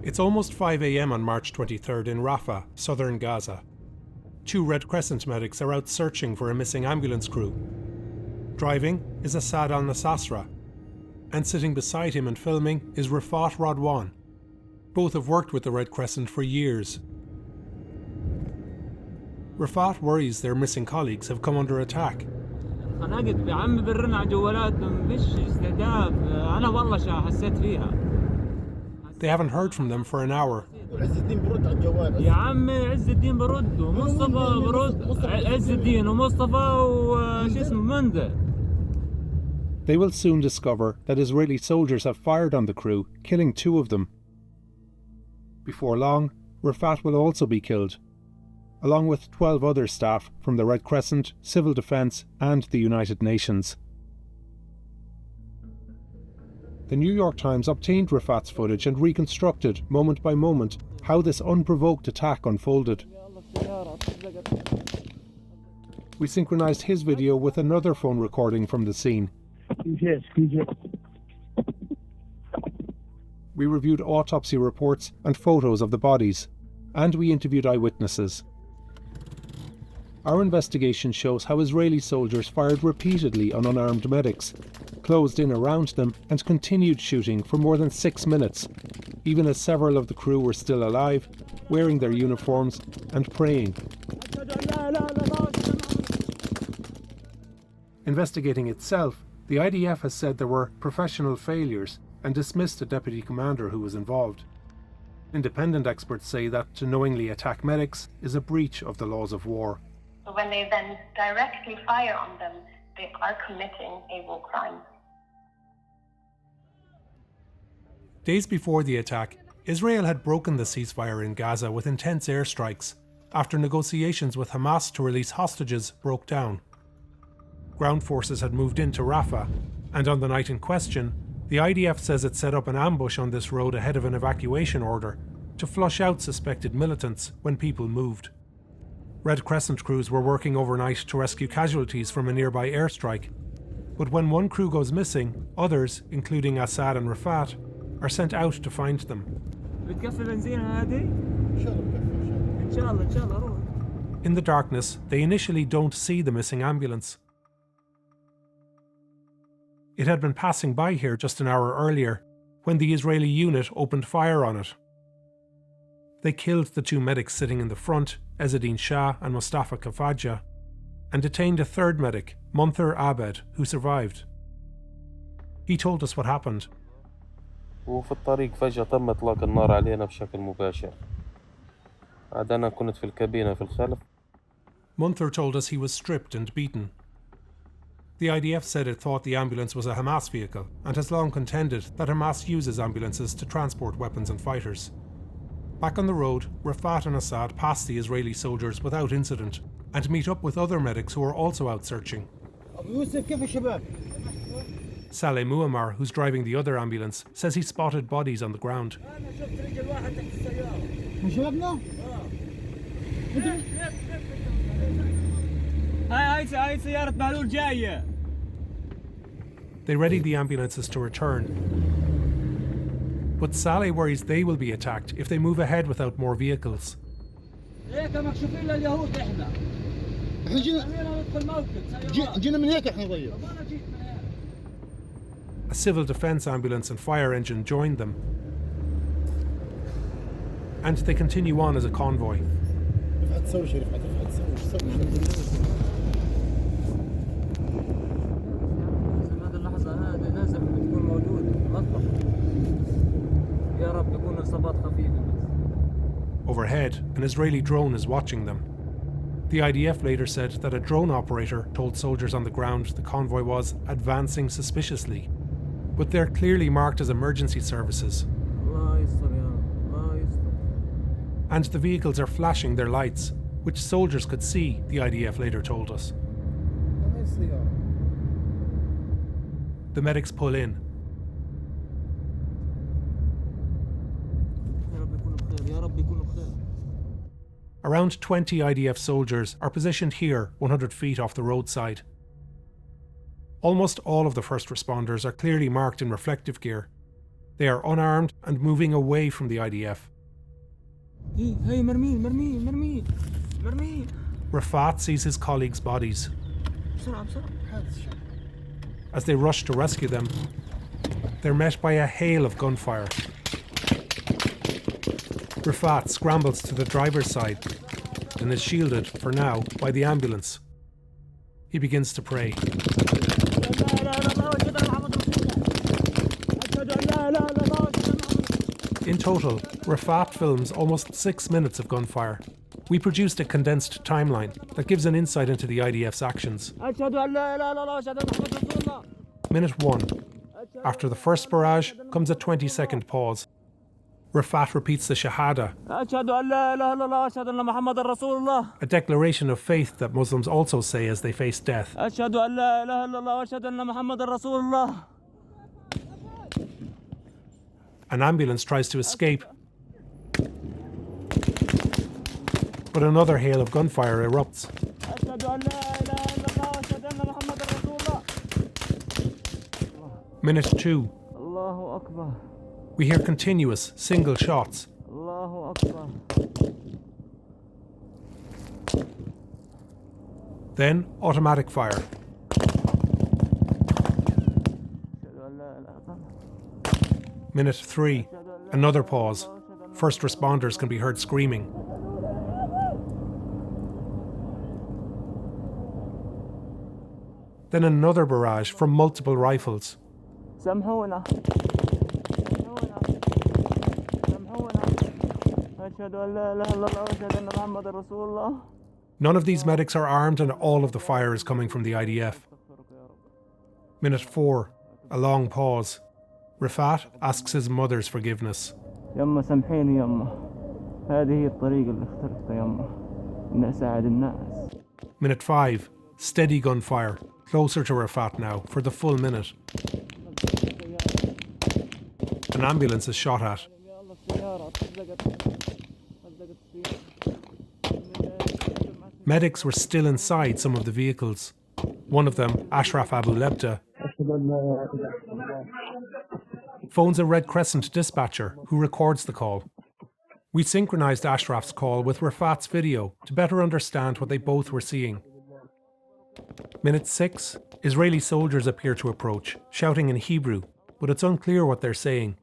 It's almost 5 a.m. on March 23rd in Rafah, southern Gaza. 2 Red Crescent medics are out searching for a missing ambulance crew. Driving is Assad al-Nasasra, and sitting beside him and filming is Rafah Radwan. Both have worked with the Red Crescent for years. Rafah worries their missing colleagues have come under attack. They haven't heard from them for an hour. They will soon discover that Israeli soldiers have fired on the crew, killing 2 of them. Before long, Rafah will also be killed, along with 12 other staff from the Red Crescent, Civil Defence and the United Nations. The New York Times obtained Rafah's footage and reconstructed, moment by moment, how this unprovoked attack unfolded. We synchronised his video with another phone recording from the scene. We reviewed autopsy reports and photos of the bodies, and we interviewed eyewitnesses. Our investigation shows how Israeli soldiers fired repeatedly on unarmed medics, closed in around them and continued shooting for more than 6 minutes, even as several of the crew were still alive, wearing their uniforms and praying. Investigating itself, the IDF has said there were professional failures and dismissed a deputy commander who was involved. Independent experts say that to knowingly attack medics is a breach of the laws of war. So when they then directly fire on them, they are committing a war crime. Days before the attack, Israel had broken the ceasefire in Gaza with intense airstrikes after negotiations with Hamas to release hostages broke down. Ground forces had moved into Rafah, and on the night in question, the IDF says it set up an ambush on this road ahead of an evacuation order to flush out suspected militants when people moved. Red Crescent crews were working overnight to rescue casualties from a nearby airstrike, but when one crew goes missing, others, including Assad and Rafah, are sent out to find them. In the darkness, they initially don't see the missing ambulance. It had been passing by here just an hour earlier, when the Israeli unit opened fire on it. They killed the 2 medics sitting in the front, Ezzedine Shah and Mustafa Kafaja, and detained a 3rd medic, Munther Abed, who survived. He told us what happened. وفي الطريق فجأة تم إطلاق النار علينا بشكل مباشر. عاد أنا كنت في الكابينة في الخلف. Munther told us he was stripped and beaten. The IDF said it thought the ambulance was a Hamas vehicle and has long contended that Hamas uses ambulances to transport weapons and fighters. Back on the road, Rafah and Assad pass the Israeli soldiers without incident and meet up with other medics who are also out searching. Saleh Muammar, who's driving the other ambulance, says he spotted bodies on the ground. They ready the ambulances to return. But Saleh worries they will be attacked if they move ahead without more vehicles. A civil defence ambulance and fire engine joined them, and they continue on as a convoy. Overhead, an Israeli drone is watching them. The IDF later said that a drone operator told soldiers on the ground the convoy was advancing suspiciously, but they're clearly marked as emergency services. And the vehicles are flashing their lights, which soldiers could see, the IDF later told us. The medics pull in. Around 20 IDF soldiers are positioned here, 100 feet off the roadside. Almost all of the first responders are clearly marked in reflective gear. They are unarmed and moving away from the IDF. Rafat sees his colleagues' bodies. As they rush to rescue them, they're met by a hail of gunfire. Rafat scrambles to the driver's side and is shielded, for now, by the ambulance. He begins to pray. In total, Rafat films almost 6 minutes of gunfire. We produced a condensed timeline that gives an insight into the IDF's actions. Minute 1. After the first barrage comes a 20-second pause. Rafat repeats the Shahada, a declaration of faith that Muslims also say as they face death. An ambulance tries to escape, but another hail of gunfire erupts. Minute 2. We hear continuous single shots. Then automatic fire. Minute 3. Another pause. First responders can be heard screaming. Then another barrage from multiple rifles. None of these medics are armed and all of the fire is coming from the IDF. Minute 4. A long pause. Rafat asks his mother's forgiveness. Minute 5. Steady gunfire. Closer to Rafat now, for the full minute. An ambulance is shot at. Medics were still inside some of the vehicles. One of them, Ashraf Abu Lebda, phones a Red Crescent dispatcher who records the call. We synchronized Ashraf's call with Rafat's video to better understand what they both were seeing. Minute 6, Israeli soldiers appear to approach, shouting in Hebrew, but it's unclear what they're saying.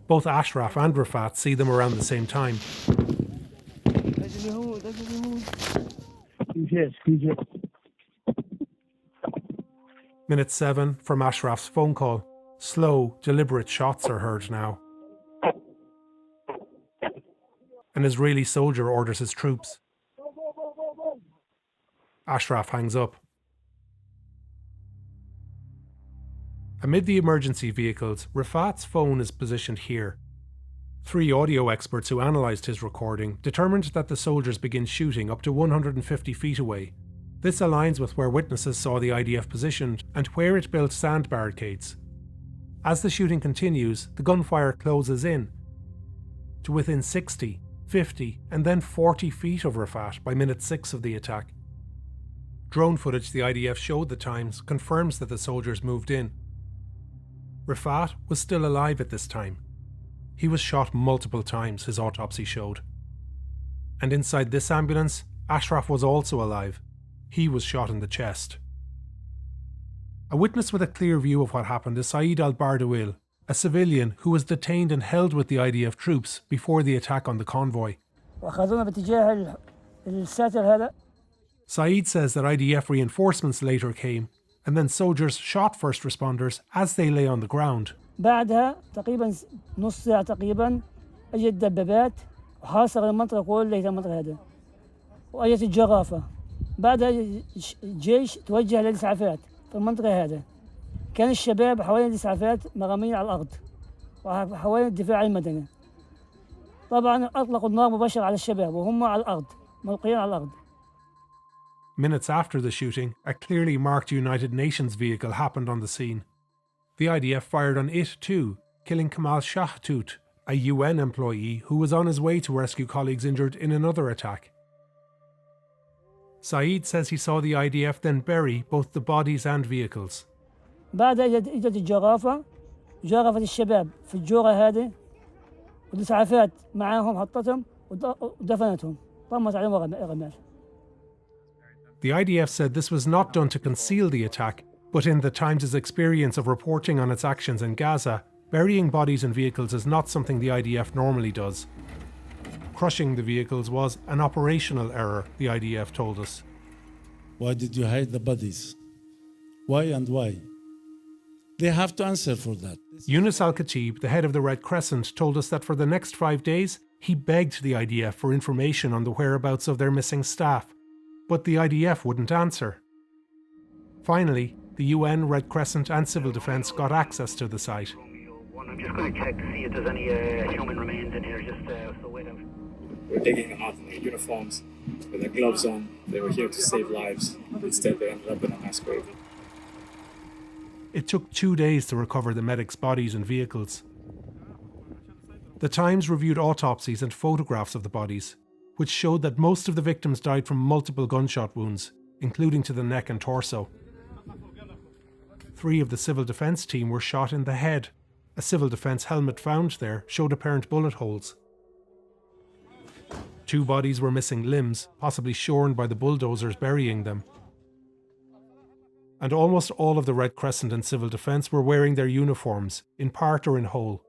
Both Ashraf and Rafat see them around the same time. Minute 7, from Ashraf's phone call. Slow, deliberate shots are heard now. An Israeli soldier orders his troops. Ashraf hangs up. Amid the emergency vehicles, Rafat's phone is positioned here. 3 audio experts who analysed his recording determined that the soldiers begin shooting up to 150 feet away. This aligns with where witnesses saw the IDF positioned and where it built sand barricades. As the shooting continues, the gunfire closes in to within 60, 50 and then 40 feet of Rafat by minute 6 of the attack. Drone footage the IDF showed the Times confirms that the soldiers moved in. Rafat was still alive at this time. He was shot multiple times, his autopsy showed. And inside this ambulance, Ashraf was also alive. He was shot in the chest. A witness with a clear view of what happened is Saeed al-Bardawil, a civilian who was detained and held with the IDF troops before the attack on the convoy. Saeed says that IDF reinforcements later came, and then soldiers shot first responders as they lay on the ground. بعدها تقريبا نص ساعة تقريبا اجت دبابات وحاصرت المنطقة كلها المنطقة هذا واجت الجرافة بعدها الجيش توجه للإسعافات في المنطقة هذا كان الشباب حوالين الإسعافات مرميين على الأرض وحوالين الدفاع المدني طبعا أطلقوا النار مباشرة على الشباب وهم على الأرض ملقيين على الأرض. Minutes after the shooting, a clearly marked United Nations vehicle happened on the scene. The IDF fired on it too, killing Kamal Shahtout, a UN employee who was on his way to rescue colleagues injured in another attack. Saeed says he saw the IDF then bury both the bodies and vehicles. بعدها اجت الجرافة جرفت الشباب في الجورة هذه والإسعافات معاهم حطتهم ودفنتهم طمت عليهم رمال. The IDF said this was not done to conceal the attack, but in the Times' experience of reporting on its actions in Gaza, burying bodies in vehicles is not something the IDF normally does. Crushing the vehicles was an operational error, the IDF told us. Why did you hide the bodies? Why and why? They have to answer for that. Yunus Al-Khatib, the head of the Red Crescent, told us that for the next 5 days, he begged the IDF for information on the whereabouts of their missing staff, but the IDF wouldn't answer. Finally, the UN, Red Crescent and Civil Defence got access to the site. I'm just going to check to see if there's any human remains in here, so wait out. We're digging them out in their uniforms, with their gloves on. They were here to save lives. Instead, they ended up in a mass grave. It took 2 days to recover the medics' bodies and vehicles. The Times reviewed autopsies and photographs of the bodies, which showed that most of the victims died from multiple gunshot wounds, including to the neck and torso. 3 of the civil defence team were shot in the head. A civil defence helmet found there showed apparent bullet holes. 2 bodies were missing limbs, possibly shorn by the bulldozers burying them. And almost all of the Red Crescent and Civil Defence were wearing their uniforms, in part or in whole.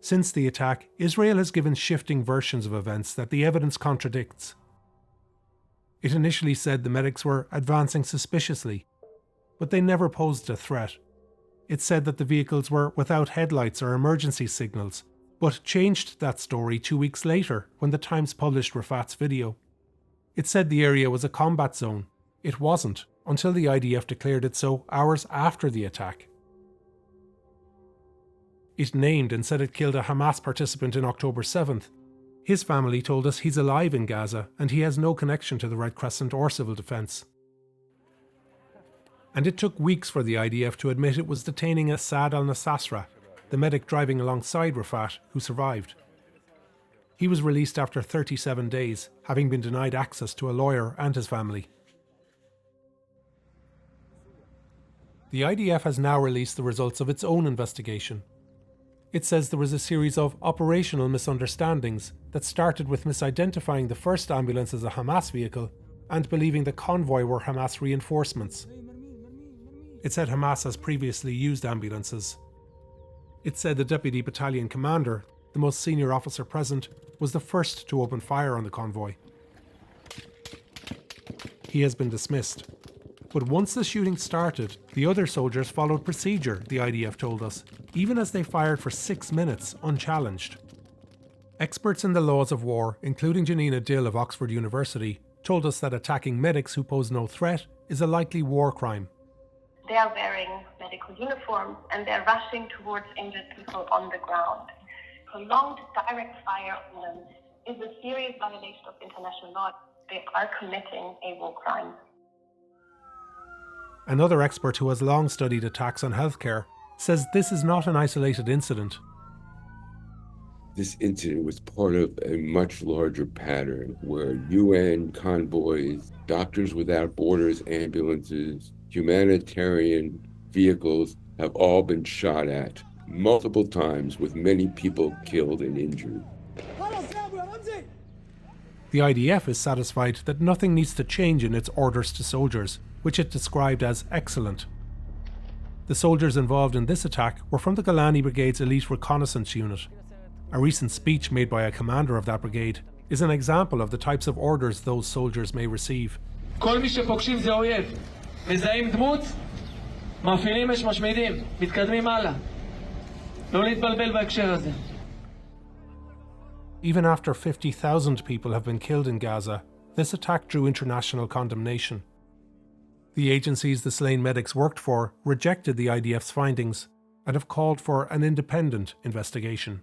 Since the attack, Israel has given shifting versions of events that the evidence contradicts. It initially said the medics were advancing suspiciously, but they never posed a threat. It said that the vehicles were without headlights or emergency signals, but changed that story 2 weeks later when the Times published Rafat's video. It said the area was a combat zone. It wasn't, until the IDF declared it so hours after the attack. It named and said it killed a Hamas participant in October 7th. His family told us he's alive in Gaza and he has no connection to the Red Crescent or Civil Defence. And it took weeks for the IDF to admit it was detaining Assad al-Nasasra, the medic driving alongside Rafah, who survived. He was released after 37 days, having been denied access to a lawyer and his family. The IDF has now released the results of its own investigation. It says there was a series of operational misunderstandings that started with misidentifying the first ambulance as a Hamas vehicle and believing the convoy were Hamas reinforcements. It said Hamas has previously used ambulances. It said the deputy battalion commander, the most senior officer present, was the first to open fire on the convoy. He has been dismissed. But once the shooting started, the other soldiers followed procedure, the IDF told us, even as they fired for 6 minutes unchallenged. Experts in the laws of war, including Janina Dill of Oxford University, told us that attacking medics who pose no threat is a likely war crime. They are wearing medical uniforms and they're rushing towards injured people on the ground. Prolonged direct fire on them is a serious violation of international law. They are committing a war crime. Another expert who has long studied attacks on healthcare says this is not an isolated incident. This incident was part of a much larger pattern where UN convoys, Doctors Without Borders ambulances, humanitarian vehicles have all been shot at multiple times with many people killed and injured. The IDF is satisfied that nothing needs to change in its orders to soldiers, which it described as excellent. The soldiers involved in this attack were from the Golani Brigade's elite reconnaissance unit. A recent speech made by a commander of that brigade is an example of the types of orders those soldiers may receive. כל מי שפוגשים זה אויב. מזהים דמות, מפעילים אש משמידים, מתקדמים הלאה. לא להתבלבל בהקשר הזה. Even after 50,000 people have been killed in Gaza, this attack drew international condemnation. The agencies the slain medics worked for rejected the IDF's findings and have called for an independent investigation.